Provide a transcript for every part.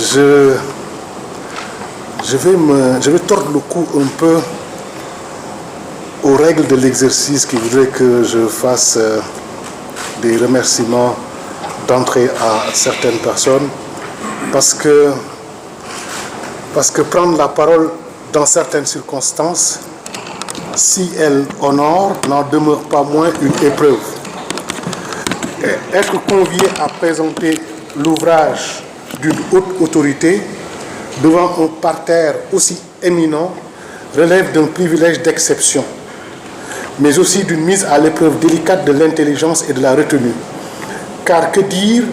Je vais tordre le cou un peu aux règles de l'exercice qui voudraient que je fasse des remerciements d'entrée à certaines personnes, parce que prendre la parole dans certaines circonstances, si elle honore, n'en demeure pas moins une épreuve. Et être convié à présenter l'ouvrage d'une haute autorité devant un parterre aussi éminent relève d'un privilège d'exception, mais aussi d'une mise à l'épreuve délicate de l'intelligence et de la retenue. Car que dire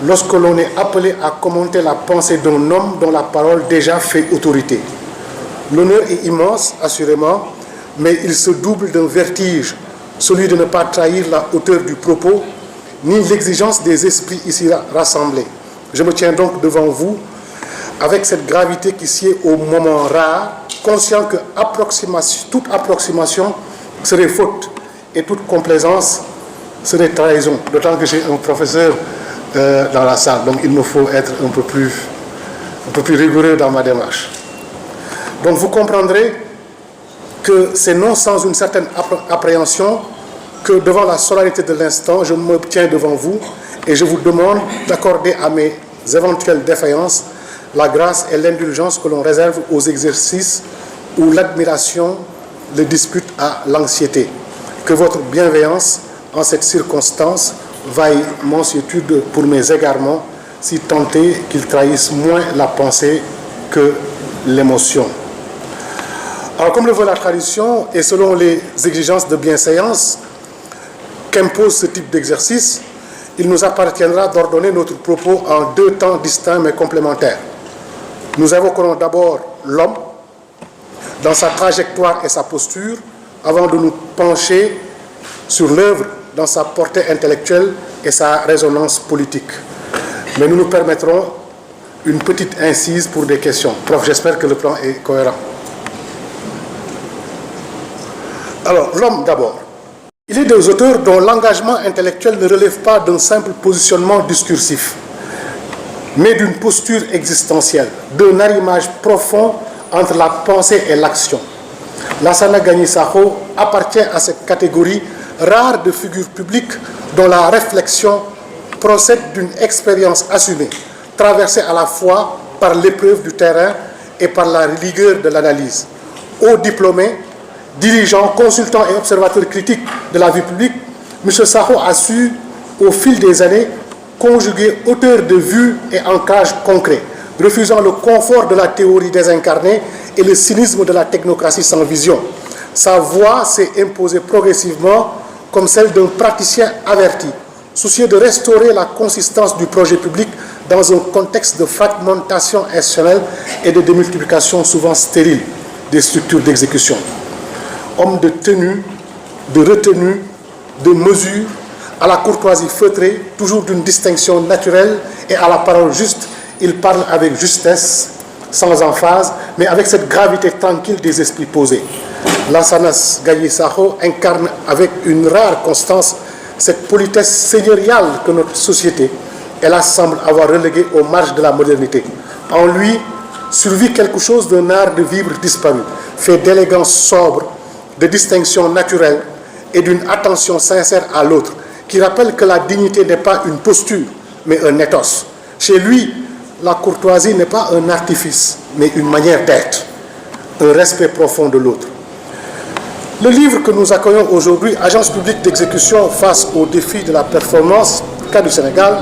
lorsque l'on est appelé à commenter la pensée d'un homme dont la parole déjà fait autorité? L'honneur est immense, assurément, mais il se double d'un vertige, celui de ne pas trahir la hauteur du propos, ni l'exigence des esprits ici rassemblés. Je me tiens donc devant vous avec cette gravité qui sied au moment rare, conscient que toute approximation serait faute et toute complaisance serait trahison, d'autant que j'ai un professeur dans la salle, donc il me faut être un peu plus rigoureux dans ma démarche. Donc vous comprendrez que c'est non sans une certaine appréhension que devant la solennité de l'instant, je me tiens devant vous et je vous demande d'accorder à mes éventuelles défaillances la grâce et l'indulgence que l'on réserve aux exercices où l'admiration le dispute à l'anxiété. Que votre bienveillance en cette circonstance vaille mansuétude pour mes égarements, si tant est qu'ils trahissent moins la pensée que l'émotion. Alors, comme le veut la tradition, et selon les exigences de bienséance qu'impose ce type d'exercice, il nous appartiendra d'ordonner notre propos en deux temps distincts mais complémentaires. Nous évoquerons d'abord l'homme, dans sa trajectoire et sa posture, avant de nous pencher sur l'œuvre dans sa portée intellectuelle et sa résonance politique. Mais nous nous permettrons une petite incise pour des questions. Prof, j'espère que le plan est cohérent. Alors, l'homme d'abord. Il est des auteurs dont l'engagement intellectuel ne relève pas d'un simple positionnement discursif, mais d'une posture existentielle, d'un arrimage profond entre la pensée et l'action. Lassana Gagny Sakho appartient à cette catégorie rare de figures publiques dont la réflexion procède d'une expérience assumée, traversée à la fois par l'épreuve du terrain et par la rigueur de l'analyse. Haut diplômé, dirigeant, consultant et observateur critique de la vie publique, M. Sakho a su, au fil des années, conjuguer hauteur de vue et ancrage concret, refusant le confort de la théorie désincarnée et le cynisme de la technocratie sans vision. Sa voix s'est imposée progressivement comme celle d'un praticien averti, soucieux de restaurer la consistance du projet public dans un contexte de fragmentation institutionnelle et de démultiplication souvent stérile des structures d'exécution. Homme de tenue, de retenue, de mesure, à la courtoisie feutrée, toujours d'une distinction naturelle et à la parole juste, il parle avec justesse, sans emphase, mais avec cette gravité tranquille des esprits posés. Lassana Gagny Sakho incarne avec une rare constance cette politesse seigneuriale que notre société, hélas, semble avoir reléguée aux marges de la modernité. En lui survit quelque chose d'un art de vivre disparu, fait d'élégance sobre, de distinction naturelle et d'une attention sincère à l'autre, qui rappelle que la dignité n'est pas une posture, mais un ethos. Chez lui, la courtoisie n'est pas un artifice, mais une manière d'être, un respect profond de l'autre. Le livre que nous accueillons aujourd'hui, Agence publique d'exécution face aux défis de la performance, cas du Sénégal,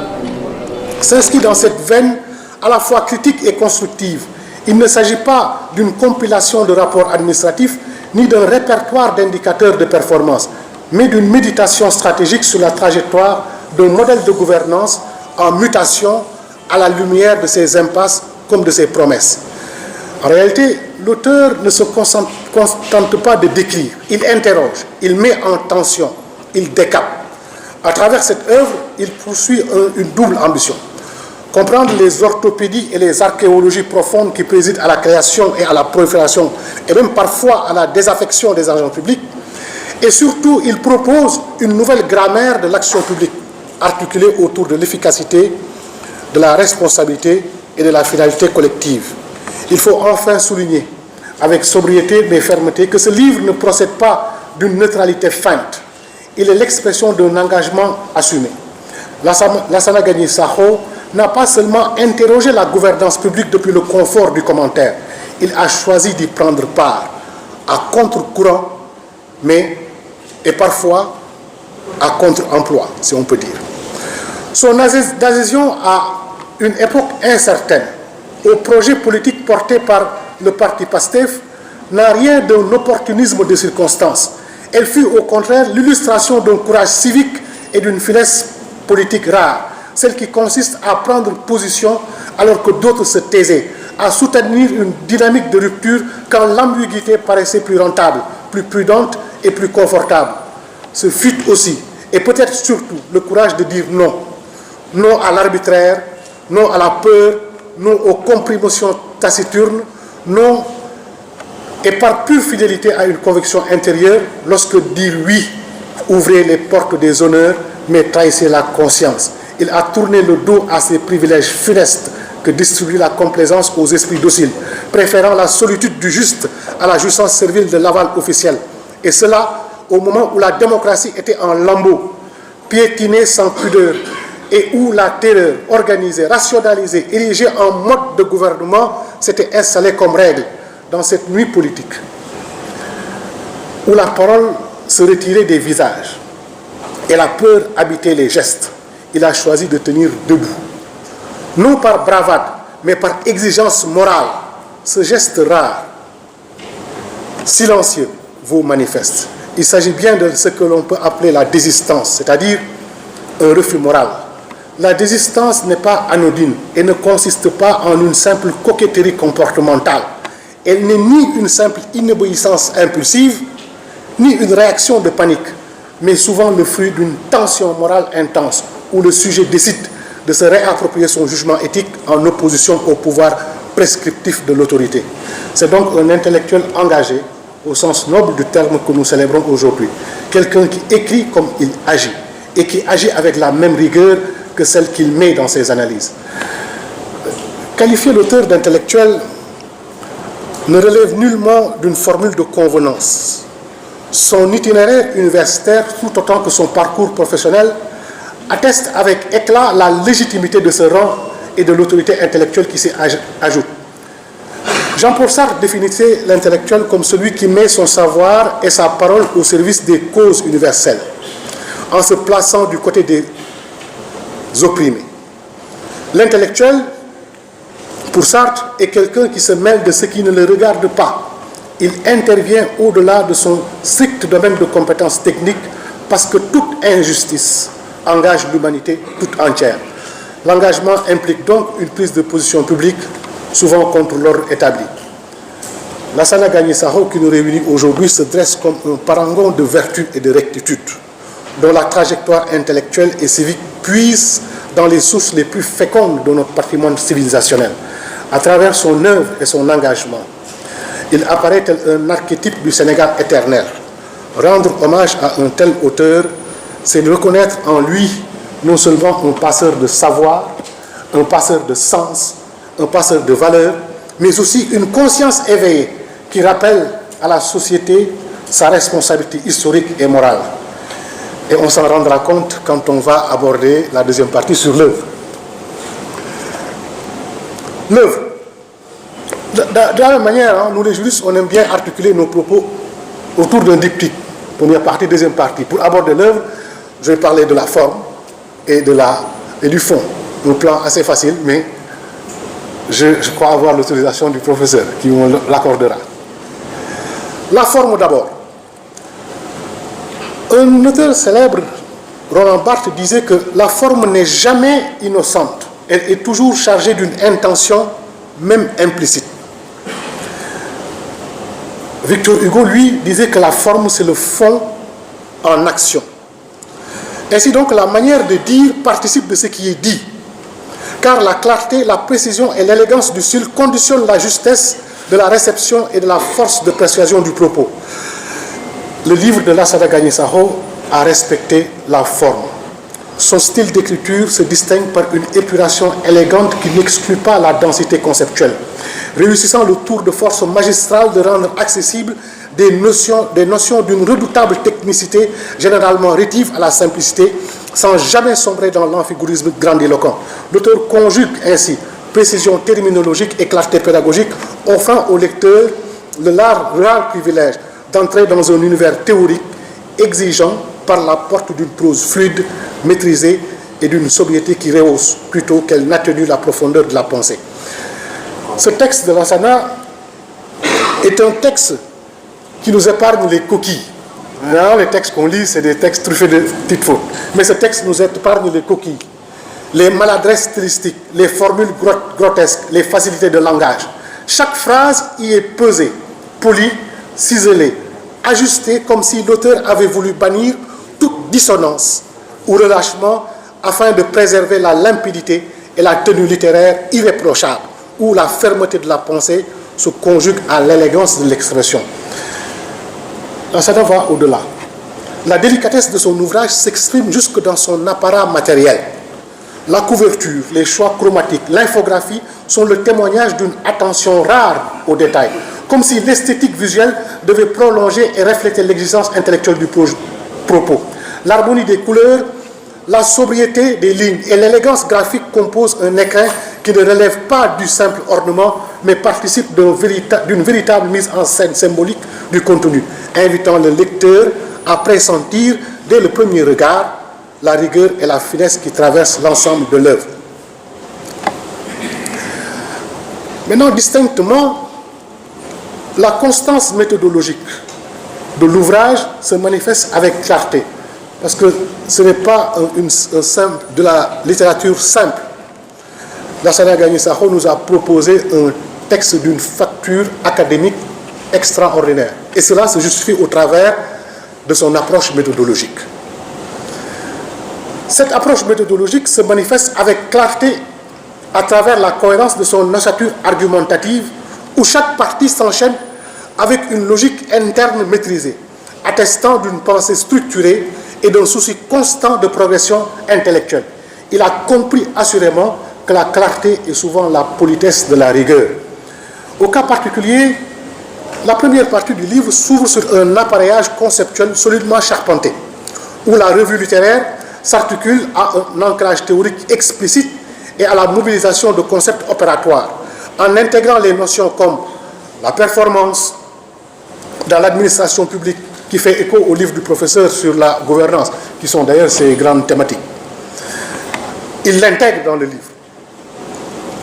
s'inscrit dans cette veine à la fois critique et constructive. Il ne s'agit pas d'une compilation de rapports administratifs, ni d'un répertoire d'indicateurs de performance, mais d'une méditation stratégique sur la trajectoire d'un modèle de gouvernance en mutation à la lumière de ses impasses comme de ses promesses. En réalité, l'auteur ne se contente pas de décrire, il interroge, il met en tension, il décape. À travers cette œuvre, il poursuit une double ambition. Comprendre les orthopédies et les archéologies profondes qui président à la création et à la prolifération, et même parfois à la désaffection des agents publics. Et surtout, il propose une nouvelle grammaire de l'action publique, articulée autour de l'efficacité, de la responsabilité et de la finalité collective. Il faut enfin souligner, avec sobriété mais fermeté, que ce livre ne procède pas d'une neutralité feinte. Il est l'expression d'un engagement assumé. Lassana Gagny Sakho n'a pas seulement interrogé la gouvernance publique depuis le confort du commentaire. Il a choisi d'y prendre part, à contre-courant, et parfois à contre-emploi, si on peut dire. Son adhésion à une époque incertaine au projet politique porté par le parti PASTEF n'a rien d'un opportunisme de circonstance. Elle fut au contraire l'illustration d'un courage civique et d'une finesse politique rare, celle qui consiste à prendre position alors que d'autres se taisaient, à soutenir une dynamique de rupture quand l'ambiguïté paraissait plus rentable, plus prudente et plus confortable. Ce fut aussi, et peut-être surtout, le courage de dire non. Non à l'arbitraire, non à la peur, non aux compromissions taciturnes, non, et par pure fidélité à une conviction intérieure, lorsque dire oui ouvrait les portes des honneurs, mais trahissait la conscience. Il a tourné le dos à ces privilèges funestes que distribue la complaisance aux esprits dociles, préférant la solitude du juste à la jouissance servile de l'aval officiel. Et cela au moment où la démocratie était en lambeaux, piétinée sans pudeur, et où la terreur organisée, rationalisée, érigée en mode de gouvernement s'était installée comme règle dans cette nuit politique, où la parole se retirait des visages et la peur habitait les gestes. Il a choisi de tenir debout. Non par bravade, mais par exigence morale. Ce geste rare, silencieux, vous manifeste. Il s'agit bien de ce que l'on peut appeler la désistance, c'est-à-dire un refus moral. La désistance n'est pas anodine et ne consiste pas en une simple coquetterie comportementale. Elle n'est ni une simple inobéissance impulsive, ni une réaction de panique, mais souvent le fruit d'une tension morale intense où le sujet décide de se réapproprier son jugement éthique en opposition au pouvoir prescriptif de l'autorité. C'est donc un intellectuel engagé, au sens noble du terme que nous célébrons aujourd'hui. Quelqu'un qui écrit comme il agit, et qui agit avec la même rigueur que celle qu'il met dans ses analyses. Qualifier l'auteur d'intellectuel ne relève nullement d'une formule de convenance. Son itinéraire universitaire, tout autant que son parcours professionnel, atteste avec éclat la légitimité de ce rang et de l'autorité intellectuelle qui s'y ajoute. Jean-Paul Sartre définissait l'intellectuel comme celui qui met son savoir et sa parole au service des causes universelles, en se plaçant du côté des opprimés. L'intellectuel, pour Sartre, est quelqu'un qui se mêle de ce qui ne le regarde pas. Il intervient au-delà de son strict domaine de compétences techniques parce que toute injustice engage l'humanité toute entière. L'engagement implique donc une prise de position publique, souvent contre l'ordre établi. Lassana Gagny Sakho, qui nous réunit aujourd'hui, se dresse comme un parangon de vertu et de rectitude, dont la trajectoire intellectuelle et civique puise dans les sources les plus fécondes de notre patrimoine civilisationnel, à travers son œuvre et son engagement. Il apparaît tel un archétype du Sénégal éternel. Rendre hommage à un tel auteur, c'est reconnaître en lui non seulement un passeur de savoir, un passeur de sens, un passeur de valeurs, mais aussi une conscience éveillée qui rappelle à la société sa responsabilité historique et morale. Et on s'en rendra compte quand on va aborder la deuxième partie sur l'œuvre. L'œuvre. De la même manière, nous les juristes, on aime bien articuler nos propos autour d'un diptyque. Première partie, deuxième partie. Pour aborder l'œuvre, je vais parler de la forme et du fond. Un plan assez facile, mais je crois avoir l'autorisation du professeur qui me l'accordera. La forme d'abord. Un auteur célèbre, Roland Barthes, disait que la forme n'est jamais innocente. Elle est toujours chargée d'une intention, même implicite. Victor Hugo, lui, disait que la forme, c'est le fond en action. Ainsi donc, la manière de dire participe de ce qui est dit. Car la clarté, la précision et l'élégance du style conditionnent la justesse de la réception et de la force de persuasion du propos. Le livre de Lassana Gagny Sakho a respecté la forme. Son style d'écriture se distingue par une épuration élégante qui n'exclut pas la densité conceptuelle, réussissant le tour de force magistral de rendre accessibles des notions d'une redoutable technicité, généralement rétive à la simplicité, sans jamais sombrer dans l'amphigurisme grandiloquent. L'auteur conjugue ainsi précision terminologique et clarté pédagogique, offrant au lecteur le rare privilège d'entrer dans un univers théorique exigeant par la porte d'une prose fluide, maîtrisée et d'une sobriété qui rehausse plutôt qu'elle n'atténue la profondeur de la pensée. Ce texte de Lassana est un texte qui nous épargne les coquilles. Là, les textes qu'on lit, c'est des textes truffés de petites fautes. Mais ce texte nous épargne les coquilles, les maladresses stylistiques, les formules grotesques, les facilités de langage. Chaque phrase y est pesée, polie, ciselée, ajustée comme si l'auteur avait voulu bannir toute dissonance ou relâchement afin de préserver la limpidité et la tenue littéraire irréprochable, où la fermeté de la pensée se conjugue à l'élégance de l'expression. Lassana va au-delà. La délicatesse de son ouvrage s'exprime jusque dans son apparat matériel. La couverture, les choix chromatiques, l'infographie sont le témoignage d'une attention rare aux détails, comme si l'esthétique visuelle devait prolonger et refléter l'existence intellectuelle du propos. L'harmonie des couleurs, la sobriété des lignes et l'élégance graphique composent un écrin qui ne relève pas du simple ornement, mais participe d'une véritable mise en scène symbolique du contenu, invitant le lecteur à pressentir dès le premier regard la rigueur et la finesse qui traversent l'ensemble de l'œuvre. Maintenant, distinctement, la constance méthodologique de l'ouvrage se manifeste avec clarté, parce que ce n'est pas de la littérature simple. Lassana Gagné Sakho nous a proposé un texte d'une facture académique extraordinaire, et cela se justifie au travers de son approche méthodologique. Cette approche méthodologique se manifeste avec clarté à travers la cohérence de son ossature argumentative, où chaque partie s'enchaîne avec une logique interne maîtrisée, attestant d'une pensée structurée et d'un souci constant de progression intellectuelle. Il a compris assurément que la clarté est souvent la politesse de la rigueur. Au cas particulier, la première partie du livre s'ouvre sur un appareillage conceptuel solidement charpenté, où la revue littéraire s'articule à un ancrage théorique explicite et à la mobilisation de concepts opératoires, en intégrant les notions comme la performance dans l'administration publique, qui fait écho au livre du professeur sur la gouvernance, qui sont d'ailleurs ses grandes thématiques. Il l'intègre dans le livre.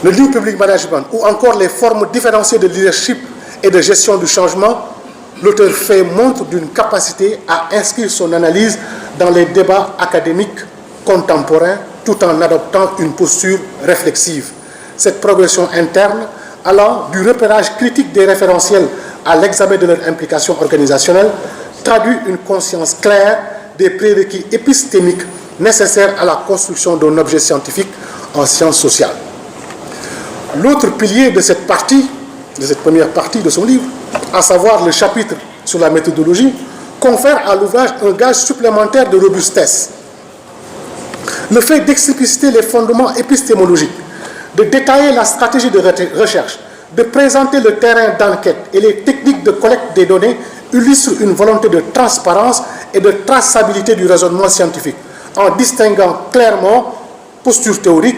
Le New Public Management, ou encore les formes différenciées de leadership et de gestion du changement, l'auteur fait montre d'une capacité à inscrire son analyse dans les débats académiques contemporains tout en adoptant une posture réflexive. Cette progression interne, allant du repérage critique des référentiels à l'examen de leur implication organisationnelle, traduit une conscience claire des prérequis épistémiques nécessaires à la construction d'un objet scientifique en sciences sociales. L'autre pilier de cette première partie de son livre, à savoir le chapitre sur la méthodologie, confère à l'ouvrage un gage supplémentaire de robustesse. Le fait d'expliciter les fondements épistémologiques, de détailler la stratégie de recherche, de présenter le terrain d'enquête et les techniques de collecte des données illustre une volonté de transparence et de traçabilité du raisonnement scientifique, en distinguant clairement posture théorique,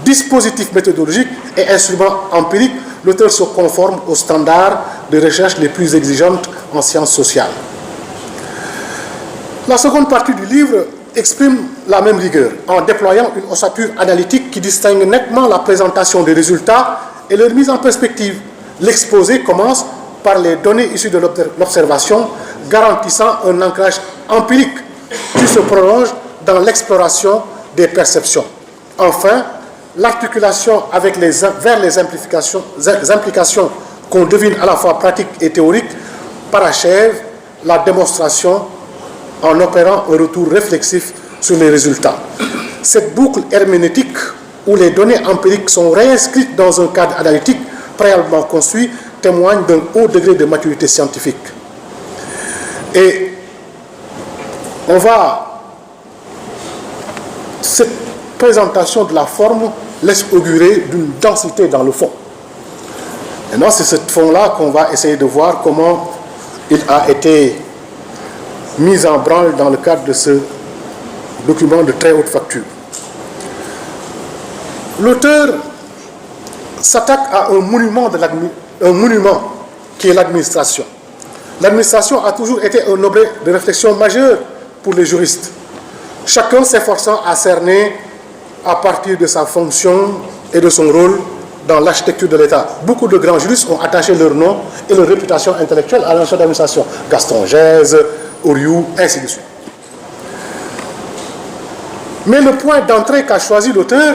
dispositif méthodologique et instruments empiriques. L'auteur se conforme aux standards de recherche les plus exigeantes en sciences sociales. La seconde partie du livre exprime la même rigueur, en déployant une ossature analytique qui distingue nettement la présentation des résultats et leur mise en perspective. L'exposé commence par les données issues de l'observation, garantissant un ancrage empirique qui se prolonge dans l'exploration des perceptions. Enfin, l'articulation vers les implications qu'on devine à la fois pratiques et théoriques parachève la démonstration en opérant un retour réflexif sur les résultats. Cette boucle herméneutique où les données empiriques sont réinscrites dans un cadre analytique préalablement construit témoigne d'un haut degré de maturité scientifique. Et on va cette présentation de la forme laisse augurer d'une densité dans le fond. Maintenant, c'est ce fond-là qu'on va essayer de voir comment il a été mis en branle dans le cadre de ce document de très haute facture. L'auteur s'attaque à un monument qui est l'administration. L'administration a toujours été un objet de réflexion majeur pour les juristes, chacun s'efforçant à cerner à partir de sa fonction et de son rôle dans l'architecture de l'État. Beaucoup de grands juristes ont attaché leur nom et leur réputation intellectuelle à l'ancienne administration. Gaston Gèze, Oriou, ainsi de suite. Mais le point d'entrée qu'a choisi l'auteur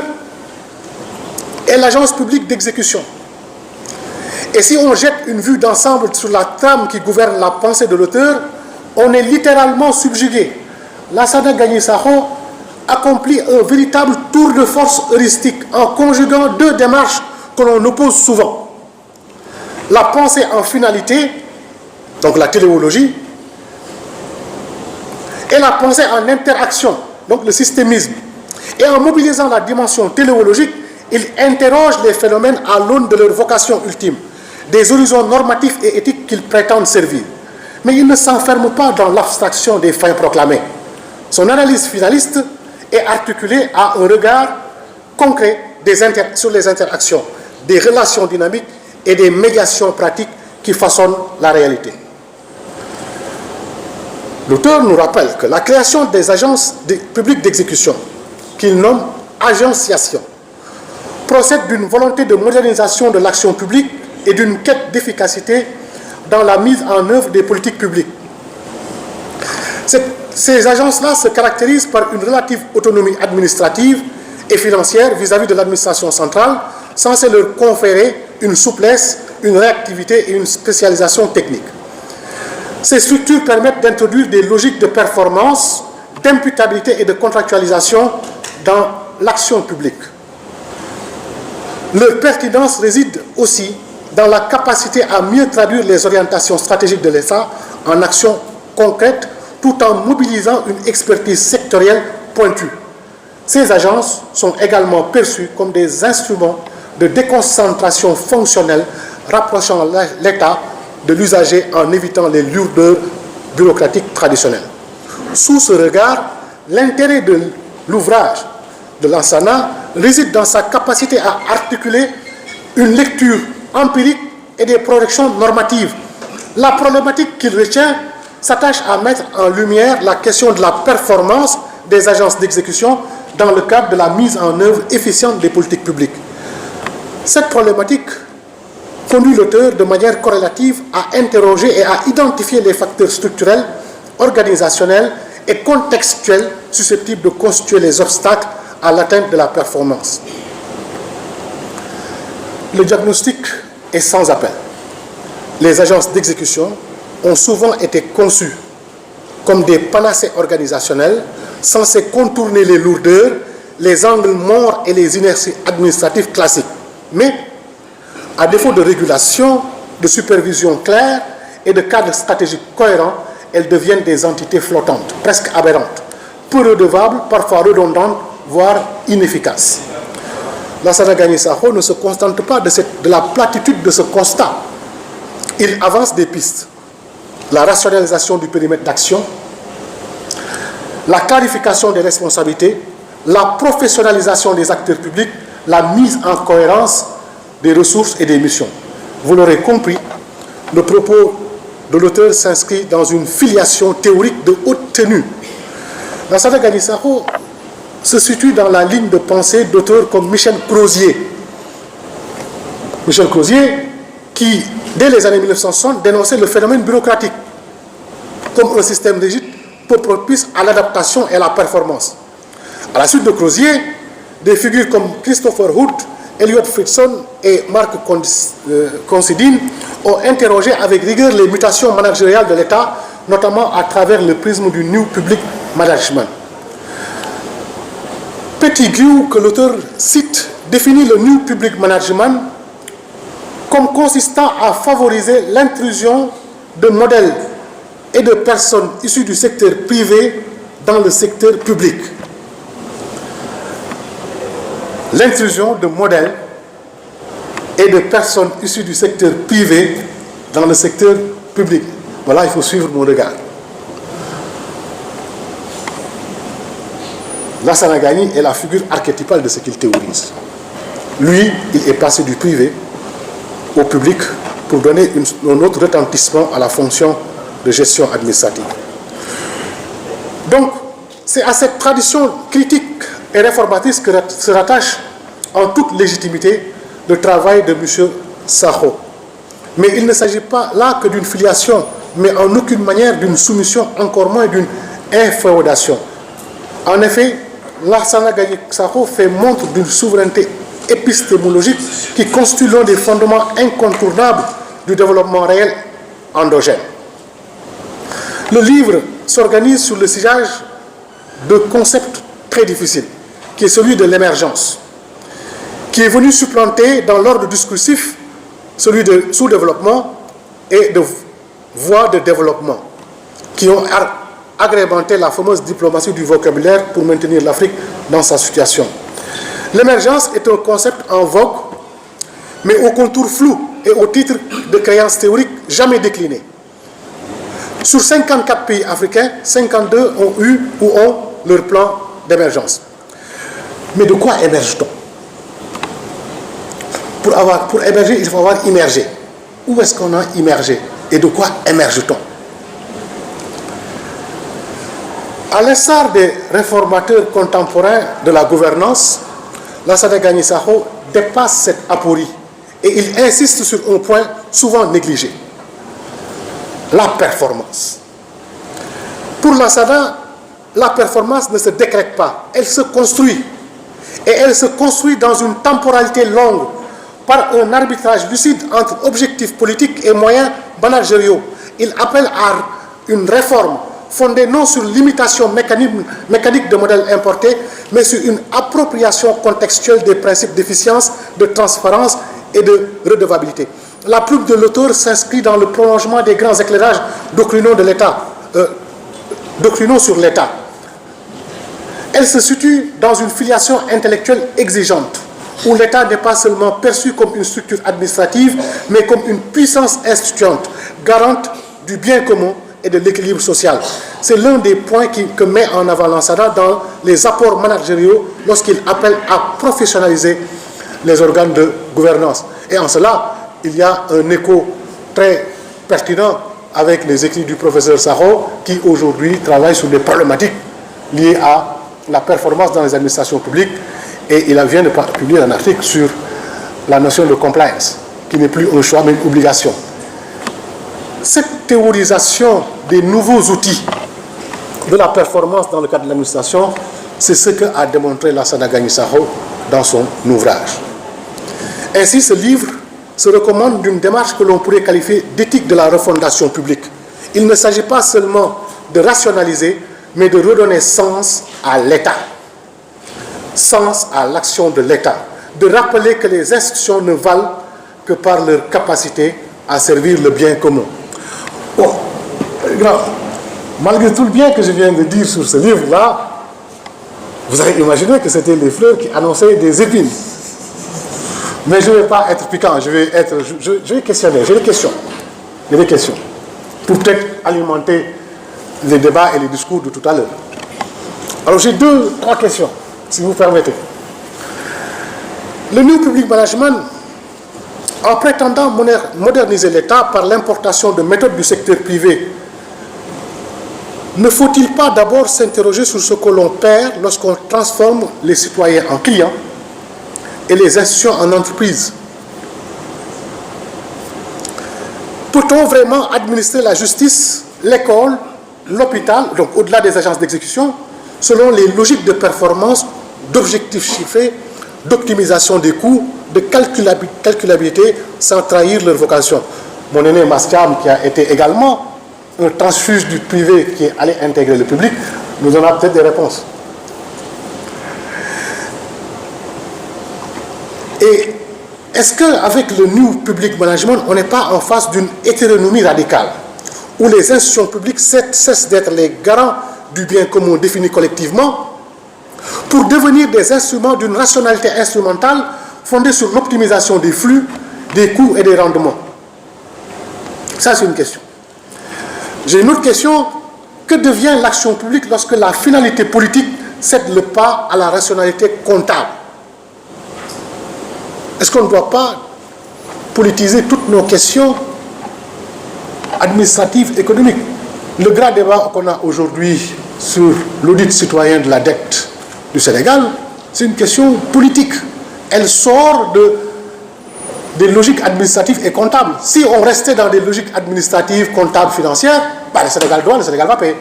est l'agence publique d'exécution. Et si on jette une vue d'ensemble sur la trame qui gouverne la pensée de l'auteur, on est littéralement subjugué. Lassana Gagny Sakho accomplit un véritable tour de force heuristique en conjuguant deux démarches que l'on oppose souvent. La pensée en finalité, donc la téléologie, et la pensée en interaction, donc le systémisme. Et en mobilisant la dimension téléologique, il interroge les phénomènes à l'aune de leur vocation ultime, des horizons normatifs et éthiques qu'ils prétendent servir. Mais il ne s'enferme pas dans l'abstraction des fins proclamées. Son analyse finaliste est articulée à un regard concret sur les interactions, des relations dynamiques et des médiations pratiques qui façonnent la réalité. L'auteur nous rappelle que la création des agences publiques d'exécution, qu'il nomme agenciation, procède d'une volonté de modernisation de l'action publique et d'une quête d'efficacité dans la mise en œuvre des politiques publiques. Ces agences-là se caractérisent par une relative autonomie administrative et financière vis-à-vis de l'administration centrale, censée leur conférer une souplesse, une réactivité et une spécialisation technique. Ces structures permettent d'introduire des logiques de performance, d'imputabilité et de contractualisation dans l'action publique. Leur pertinence réside aussi dans la capacité à mieux traduire les orientations stratégiques de l'État en actions concrètes tout en mobilisant une expertise sectorielle pointue. Ces agences sont également perçues comme des instruments de déconcentration fonctionnelle rapprochant l'État de l'usager en évitant les lourdeurs bureaucratiques traditionnelles. Sous ce regard, l'intérêt de l'ouvrage de Lansana réside dans sa capacité à articuler une lecture empirique et des projections normatives. La problématique qu'il retient s'attache à mettre en lumière la question de la performance des agences d'exécution dans le cadre de la mise en œuvre efficiente des politiques publiques. Cette problématique conduit l'auteur de manière corrélative à interroger et à identifier les facteurs structurels, organisationnels et contextuels susceptibles de constituer les obstacles à l'atteinte de la performance. Le diagnostic est sans appel. Les agences d'exécution ont souvent été conçues comme des panacées organisationnelles censées contourner les lourdeurs, les angles morts et les inerties administratives classiques. Mais, à défaut de régulation, de supervision claire et de cadres stratégiques cohérents, elles deviennent des entités flottantes, presque aberrantes, peu redevables, parfois redondantes, voire inefficaces. Lassana Gagny Sakho ne se contente pas de la platitude de ce constat. Il avance des pistes. La rationalisation du périmètre d'action, la clarification des responsabilités, la professionnalisation des acteurs publics, la mise en cohérence des ressources et des missions. Vous l'aurez compris, le propos de l'auteur s'inscrit dans une filiation théorique de haute tenue. Lassana Gagny Sakho se situe dans la ligne de pensée d'auteurs comme Michel Crozier. Michel Crozier, qui, dès les années 1960, dénonçait le phénomène bureaucratique comme un système rigide peu propice à l'adaptation et à la performance. À la suite de Crozier, des figures comme Christopher Hood, Elliot Friedson et Marc Considine ont interrogé avec rigueur les mutations managériales de l'État, notamment à travers le prisme du New Public Management. Pettigrew, que l'auteur cite, définit le New Public Management comme consistant à favoriser l'intrusion de modèles et de personnes issues du secteur privé dans le secteur public. l'intrusion de modèles et de personnes issues du secteur privé dans le secteur public. Voilà, il faut suivre mon regard. Lassana Gagny est la figure archétypale de ce qu'il théorise. Lui, il est passé du privé au public pour donner un autre retentissement à la fonction de gestion administrative. Donc, c'est à cette tradition critique et réformatrice que se rattache en toute légitimité le travail de M. Sakho. Mais il ne s'agit pas là que d'une filiation, mais en aucune manière d'une soumission, encore moins d'une inféodation. En effet, Lassana Gagny Sakho fait montre d'une souveraineté épistémologique qui constitue l'un des fondements incontournables du développement réel endogène. Le livre s'organise sur le sillage de concepts très difficiles, qui est celui de l'émergence, qui est venu supplanter dans l'ordre discursif celui de sous-développement et de voies de développement, qui ont agrémenté la fameuse diplomatie du vocabulaire pour maintenir l'Afrique dans sa situation. L'émergence est un concept en vogue, mais au contour flou et au titre de créances théoriques jamais déclinées. Sur 54 pays africains, 52 ont eu ou ont leur plan d'émergence. Mais de quoi émerge-t-on? Pour émerger, il faut avoir immergé. Où est-ce qu'on a immergé? Et de quoi émerge-t-on? À l'instar des réformateurs contemporains de la gouvernance, Lassana Gagny Sakho dépasse cette aporie et il insiste sur un point souvent négligé: la performance. Pour Lassana, la performance ne se décrète pas, elle se construit. Et elle se construit dans une temporalité longue, par un arbitrage lucide entre objectifs politiques et moyens managériaux. Il appelle à une réforme fondée non sur l'imitation mécanique de modèles importés, mais sur une appropriation contextuelle des principes d'efficience, de transparence et de redevabilité. La plume de l'auteur s'inscrit dans le prolongement des grands éclairages doctrinaux de l'État, doctrinaux sur l'État. Elle se situe dans une filiation intellectuelle exigeante, où l'État n'est pas seulement perçu comme une structure administrative, mais comme une puissance instituante, garante du bien commun et de l'équilibre social. C'est l'un des points que met en avant Lassana dans les apports managériaux lorsqu'il appelle à professionnaliser les organes de gouvernance. Et en cela, il y a un écho très pertinent avec les écrits du professeur Sakho, qui aujourd'hui travaille sur des problématiques liées à la performance dans les administrations publiques. Et il vient de publier un article sur la notion de compliance, qui n'est plus un choix mais une obligation. Cette théorisation des nouveaux outils de la performance dans le cadre de l'administration, c'est ce qu'a démontré Lassana Gagny Sakho dans son ouvrage. Ainsi, ce livre se recommande d'une démarche que l'on pourrait qualifier d'éthique de la refondation publique. Il ne s'agit pas seulement de rationaliser, mais de redonner sens à l'État, sens à l'action de l'État, de rappeler que les institutions ne valent que par leur capacité à servir le bien commun. Bon, malgré tout le bien que je viens de dire sur ce livre-là, vous avez imaginé que c'était les fleurs qui annonçaient des épines. Mais je ne vais pas être piquant, je vais questionner, j'ai des questions, pour peut-être alimenter les débats et les discours de tout à l'heure. Alors j'ai 2-3 questions, si vous permettez. Le New Public Management, en prétendant moderniser l'État par l'importation de méthodes du secteur privé, ne faut-il pas d'abord s'interroger sur ce que l'on perd lorsqu'on transforme les citoyens en clients et les institutions en entreprises? Peut-on vraiment administrer la justice, l'école, l'hôpital, donc au-delà des agences d'exécution, selon les logiques de performance, d'objectifs chiffrés, d'optimisation des coûts, de calculabilité, sans trahir leur vocation? Mon aîné Mastiam, qui a été également un transfuge du privé qui est allé intégrer le public, nous donnera peut-être des réponses. Et est-ce qu'avec le New Public Management, on n'est pas en face d'une hétéronomie radicale, où les institutions publiques cessent d'être les garants du bien commun défini collectivement, pour devenir des instruments d'une rationalité instrumentale fondée sur l'optimisation des flux, des coûts et des rendements? Ça, c'est une question. J'ai une autre question. Que devient l'action publique lorsque la finalité politique cède le pas à la rationalité comptable? Est-ce qu'on ne doit pas politiser toutes nos questions administratives, économiques? Le grand débat qu'on a aujourd'hui sur l'audit citoyen de la dette du Sénégal, c'est une question politique. Elle sort des logiques administratives et comptables. Si on restait dans des logiques administratives, comptables, financières, le Sénégal doit, le Sénégal va payer.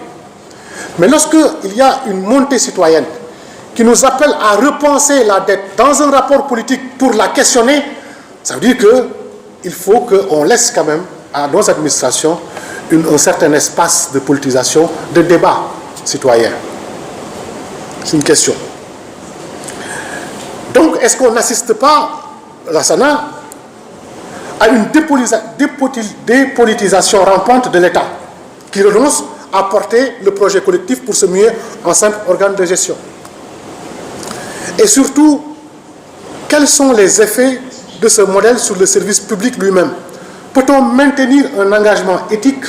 Mais lorsqu'il y a une montée citoyenne qui nous appelle à repenser la dette dans un rapport politique pour la questionner, ça veut dire qu'il faut qu'on laisse quand même à nos administrations un certain espace de politisation, de débat citoyen. C'est une question. Donc, est-ce qu'on n'assiste pas, Lassana, à une dépolitisation rampante de l'État qui renonce à porter le projet collectif pour se muer en simple organe de gestion? Et surtout, quels sont les effets de ce modèle sur le service public lui-même? Peut-on maintenir un engagement éthique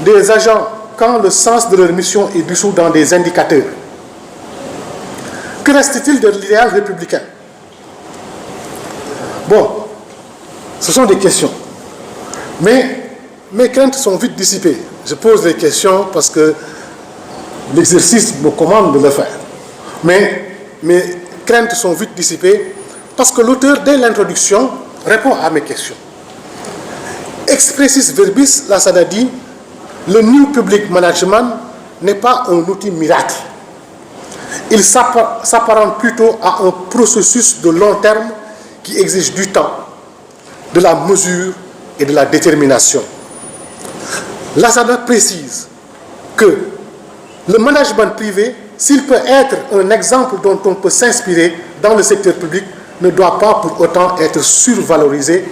des agents quand le sens de leur mission est dissous dans des indicateurs? Que reste-t-il de l'idéal républicain? Bon, ce sont des questions. Mais mes craintes sont vite dissipées. Je pose les questions parce que l'exercice me commande de le faire. Mais mes craintes sont vite dissipées parce que l'auteur, dès l'introduction, répond à mes questions. Expressis verbis, Lassana dit, le New Public Management n'est pas un outil miracle. Il s'apparente plutôt à un processus de long terme qui exige du temps, de la mesure et de la détermination. Lassana précise que le management privé, s'il peut être un exemple dont on peut s'inspirer dans le secteur public, ne doit pas pour autant être survalorisé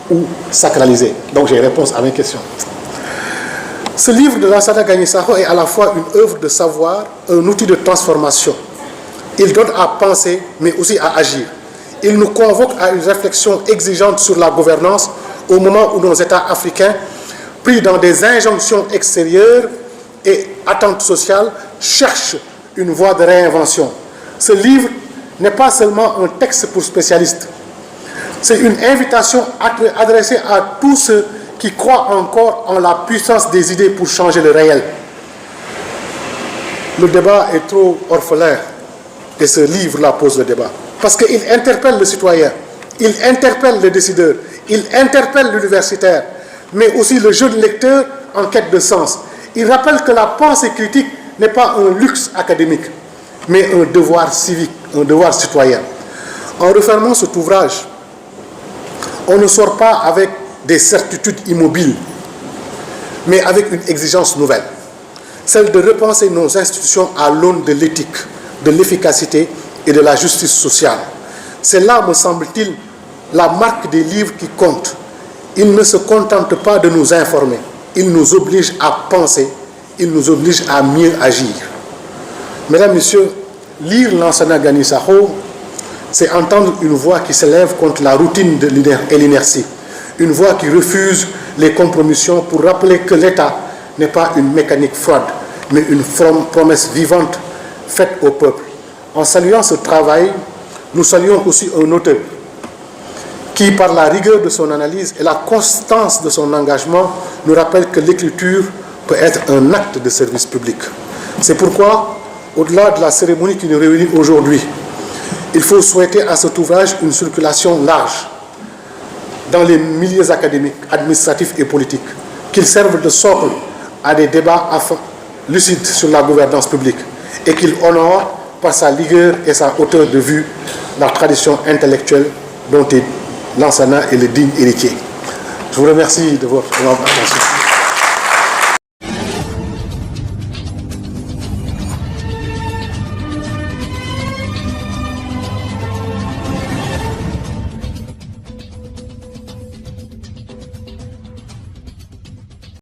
ou sacralisé. Donc j'ai réponse à mes questions. Ce livre de Lansana Gagny Sakho est à la fois une œuvre de savoir, un outil de transformation. Il donne à penser, mais aussi à agir. Il nous convoque à une réflexion exigeante sur la gouvernance au moment où nos États africains, pris dans des injonctions extérieures et attentes sociales, cherchent une voie de réinvention. Ce livre n'est pas seulement un texte pour spécialistes. C'est une invitation adressée à tous ceux qui croient encore en la puissance des idées pour changer le réel. Le débat est trop orphelin et ce livre-là pose le débat. Parce qu'il interpelle le citoyen, il interpelle le décideur, il interpelle l'universitaire, mais aussi le jeune lecteur en quête de sens. Il rappelle que la pensée critique n'est pas un luxe académique, mais un devoir civique, un devoir citoyen. En refermant cet ouvrage, on ne sort pas avec des certitudes immobiles, mais avec une exigence nouvelle, celle de repenser nos institutions à l'aune de l'éthique, de l'efficacité et de la justice sociale. C'est là, me semble-t-il, la marque des livres qui comptent. Ils ne se contentent pas de nous informer, ils nous obligent à penser, ils nous obligent à mieux agir. Mesdames, Messieurs, lire Lansana Gagny Sakho, c'est entendre une voix qui s'élève contre la routine et l'inertie, une voix qui refuse les compromissions pour rappeler que l'État n'est pas une mécanique froide, mais une promesse vivante faite au peuple. En saluant ce travail, nous saluons aussi un auteur qui, par la rigueur de son analyse et la constance de son engagement, nous rappelle que l'écriture peut être un acte de service public. C'est pourquoi, au-delà de la cérémonie qui nous réunit aujourd'hui, il faut souhaiter à cet ouvrage une circulation large dans les milieux académiques, administratifs et politiques, qu'il serve de socle à des débats lucides sur la gouvernance publique et qu'il honore par sa rigueur et sa hauteur de vue la tradition intellectuelle dont Lansana est le digne héritier. Je vous remercie de votre attention.